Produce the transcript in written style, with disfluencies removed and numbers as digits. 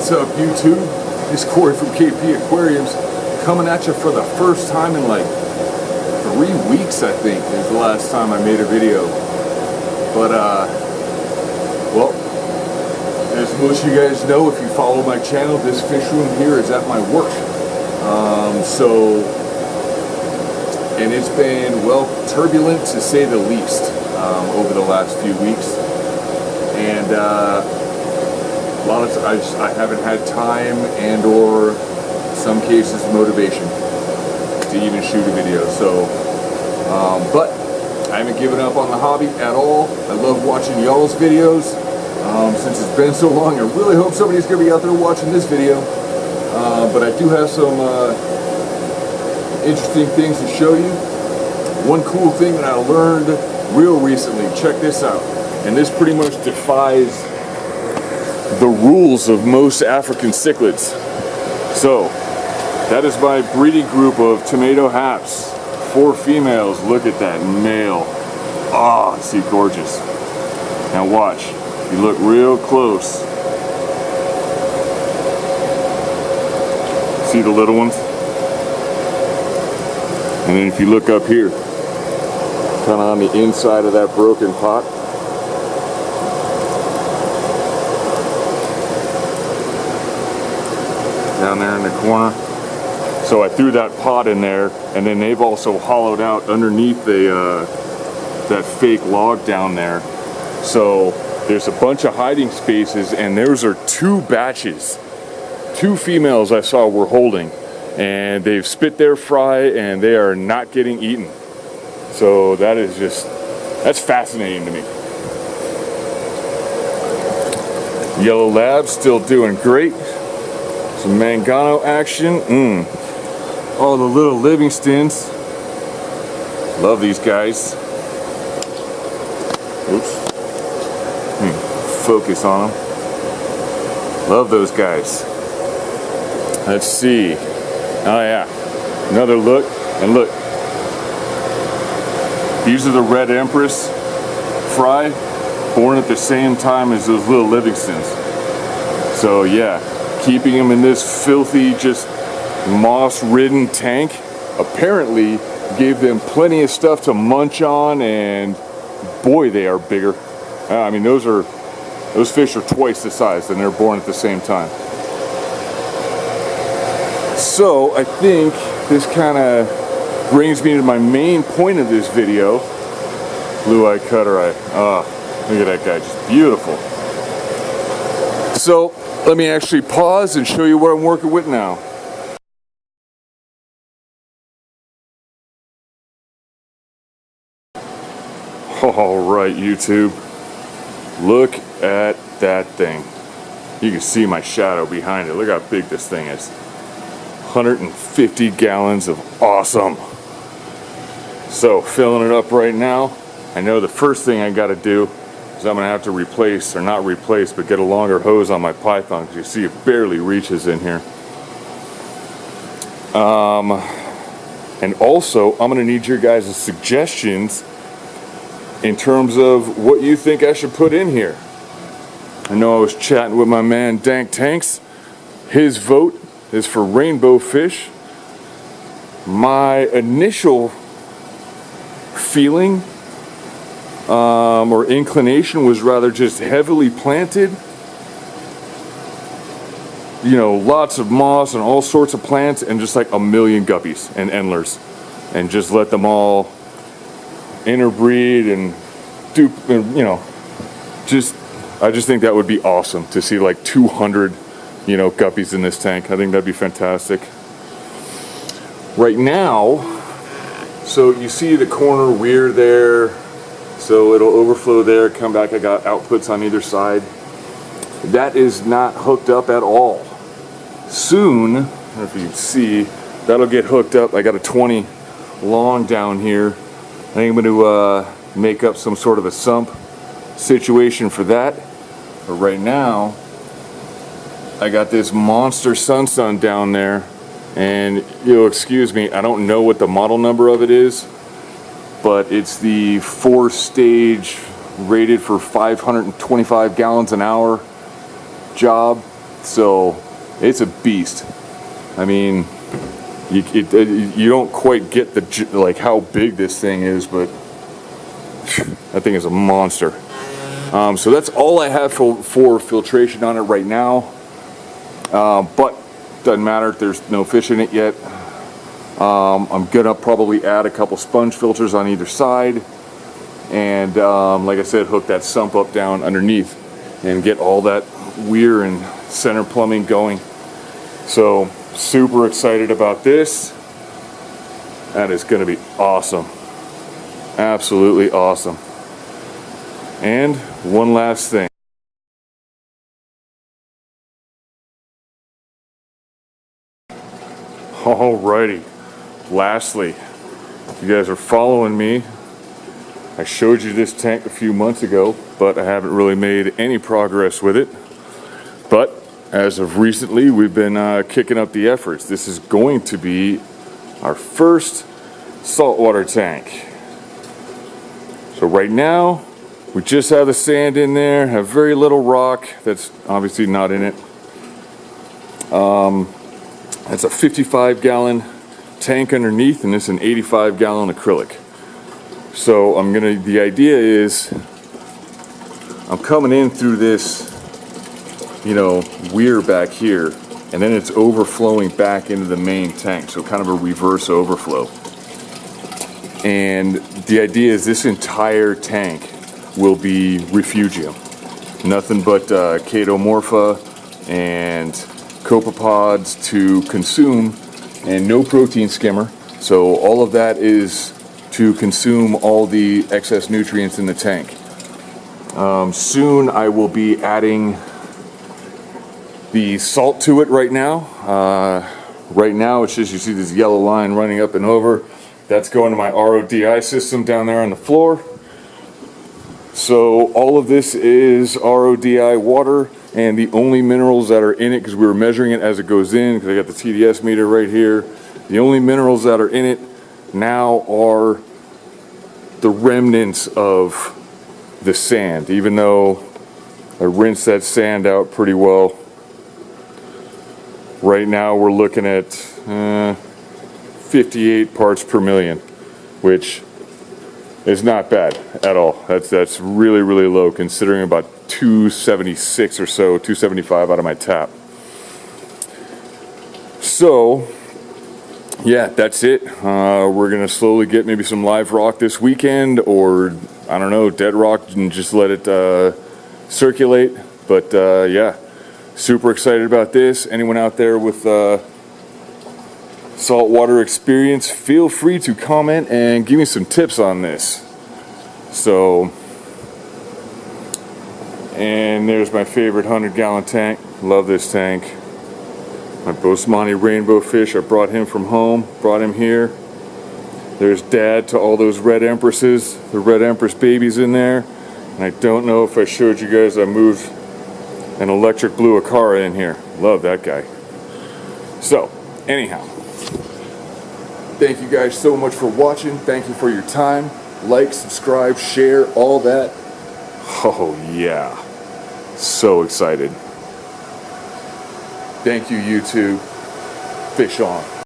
What's up, YouTube? It's Corey from KP Aquariums, coming at you for the first time in like 3 weeks, I think, is the last time I made a video. But, well, as most of you guys know, if you follow my channel, this fish room here is at my work. And it's been, well, turbulent to say the least over the last few weeks. And a lot of times I haven't had time and or some cases motivation to even shoot a video. So, but I haven't given up on the hobby at all. I love watching y'all's videos. Since it's been so long, I really hope somebody's going to be out there watching this video. But I do have some interesting things to show you. One cool thing that I learned real recently, check this out. And this pretty much defies the rules of most African cichlids. So, that is my breeding group of tomato haps. 4 females, look at that male. Oh, is he gorgeous. Now watch, if you look real close. See the little ones? And then if you look up here, kind of on the inside of that broken pot, down there in the corner. So I threw that pot in there, and then they've also hollowed out underneath that fake log down there. So there's a bunch of hiding spaces, and those are 2 batches. 2 females I saw were holding, and they've spit their fry and they are not getting eaten. So that is that's fascinating to me. Yellow lab still doing great. Some Mangano action. All the little Livingstons. Love these guys. Oops. Focus on them. Love those guys. Let's see. Oh yeah. Another look. And look. These are the Red Empress fry, born at the same time as those little Livingstons. So yeah, keeping them in this filthy, just moss-ridden tank apparently gave them plenty of stuff to munch on, and boy, they are bigger. I mean, those fish are twice the size, and they're born at the same time. So I think this kind of brings me to my main point of this video. Blue-eye cutter eye. Ah, look at that guy, just beautiful. So let me actually pause and show you what I'm working with now. Alright, YouTube, look at that thing. You can see my shadow behind it. Look how big this thing is. 150 gallons of awesome. So, filling it up right now. I know the first thing I got to do is I'm going to have to replace, or not replace, but get a longer hose on my python, because you see it barely reaches in here. And also, I'm going to need your guys' suggestions in terms of what you think I should put in here. I know I was chatting with my man Dank Tanks. His vote is for rainbow fish. My initial feeling or inclination was rather just heavily planted. You know, lots of moss and all sorts of plants, and just like a million guppies and endlers, and just let them all interbreed and dupe, and you know, I just think that would be awesome to see like 200, you know, guppies in this tank. I think that'd be fantastic. Right now, so you see the corner weir there, so it'll overflow there, come back. I got outputs on either side. That is not hooked up at all. Soon, I don't know if you can see, that'll get hooked up. I got a 20 long down here. I think I'm going to make up some sort of a sump situation for that. But right now, I got this monster Sun down there, and you'll excuse me, I don't know what the model number of it is, but it's the 4-stage rated for 525 gallons an hour job. So it's a beast. I mean, you don't quite get the like how big this thing is, but that thing is a monster. So that's all I have for filtration on it right now. But doesn't matter, there's no fish in it yet. I'm gonna probably add a couple sponge filters on either side, and like I said, hook that sump up down underneath and get all that weir and center plumbing going. So super excited about this. That is gonna be awesome. Absolutely awesome. And one last thing. Alrighty, lastly, if you guys are following me, I showed you this tank a few months ago, but I haven't really made any progress with it. But as of recently, we've been kicking up the efforts. This is going to be our first saltwater tank. So right now, we just have the sand in there, have very little rock that's obviously not in it. That's a 55-gallon tank underneath, and this is an 85-gallon acrylic. So the idea is, I'm coming in through this, weir back here, and then it's overflowing back into the main tank, so kind of a reverse overflow. And the idea is this entire tank will be refugium. Nothing but chaetomorpha and copepods to consume, and no protein skimmer. So all of that is to consume all the excess nutrients in the tank. Soon I will be adding the salt to it. Right now it's just, you see this yellow line running up and over. That's going to my RODI system down there on the floor. So all of this is RODI water, and the only minerals that are in it, because we were measuring it as it goes in, because I got the TDS meter right here, the only minerals that are in it now are the remnants of the sand, even though I rinsed that sand out pretty well. Right now we're looking at 58 parts per million, which is not bad at all. That's really, really low, considering about 276 or so, 275 out of my tap. So yeah, that's it. We're gonna slowly get maybe some live rock this weekend, or I don't know, dead rock, and just let it circulate. But yeah, super excited about this. Anyone out there with saltwater experience, feel free to comment and give me some tips on this. So, and there's my favorite 100-gallon tank. Love this tank. My Boesemani rainbow fish, I brought him from home, brought him here. There's Dad to all those red empresses, the red empress babies in there. And I don't know if I showed you guys, I moved an electric blue Acara in here. Love that guy. So, anyhow, thank you guys so much for watching. Thank you for your time. Like, subscribe, share, all that. Oh yeah, so excited. Thank you, YouTube. Fish on.